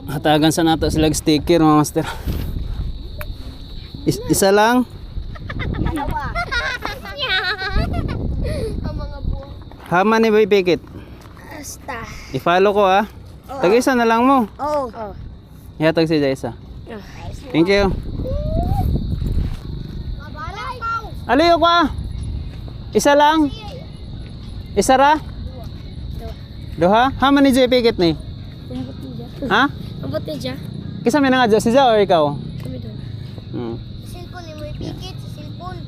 Hatagan sa nato sila sticker mga master. Isa lang. Dalawa. Ang mga buwang. Hama ni Boy Pikit. Basta. I-follow ko ah. Tag-isa na lang mo. Oo. Ihatag si Jaisa. Thank you. Mabalay. Pau. Aliyo ko ah. Isa lang. Isa ra? Duha? Hama ni Joy Pikit ni? Ha? Abot na dyan. Kisa may nga si Ja or ikaw? Kami doon. Hmm. Cellphone ni mo ipikit sa cellphone.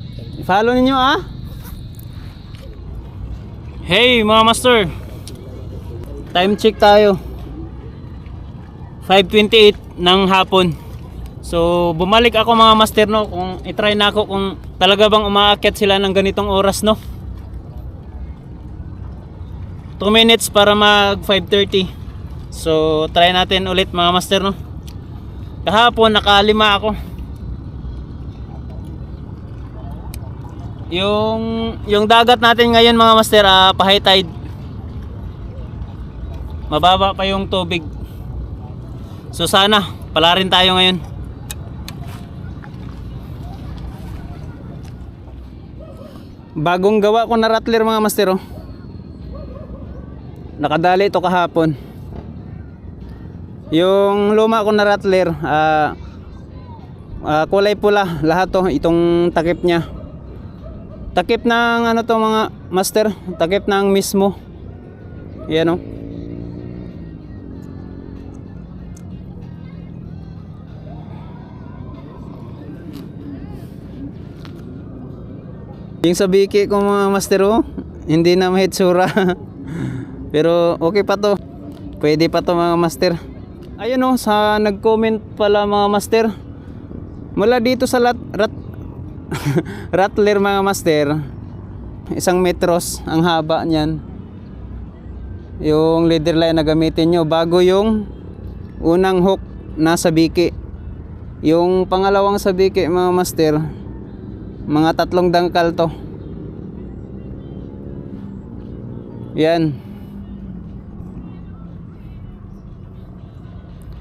Follow ninyo ah. Hey mga master. Time check tayo. 5:28 ng hapon. So bumalik ako mga master no kung i-try na ako kung talaga bang umaakyat sila ng ganitong oras no. 2 minutes para mag 5:30. So try natin ulit mga master no. Kahapon nakalima ako. Yung dagat natin ngayon mga master pa high tide. Mababa pa yung tubig. So sana pala rin tayo ngayon. Bagong gawa ko na rattler mga master oh. Nakadali ito kahapon. Yung luma ko na rattler kulay pula lahat to, itong takip niya. Takip ng ano to mga master, takip ng mismo. Yan oh. Yung sa biki ko mga master oh, hindi na mahitsura. Pero okay pa to. Pwede pa to mga master. Ayun oh, sa nag-comment pala mga master. Mula dito sa rattler mga master, 1 metros ang haba niyan. Yung leader line na gamitin nyo bago yung unang hook nasa biki. Yung pangalawang sa biki mga master, mga 3 dangkal to. Yan.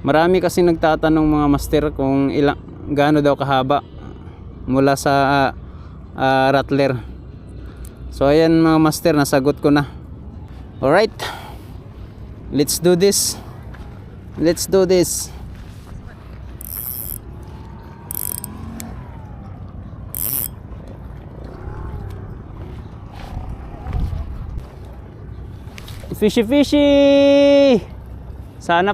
Marami kasi nagtatanong mga master kung gaano daw kahaba mula sa rattler. So ayan mga master, nasagot ko na. Alright, let's do this. Let's do this. Fishy fishy. Sana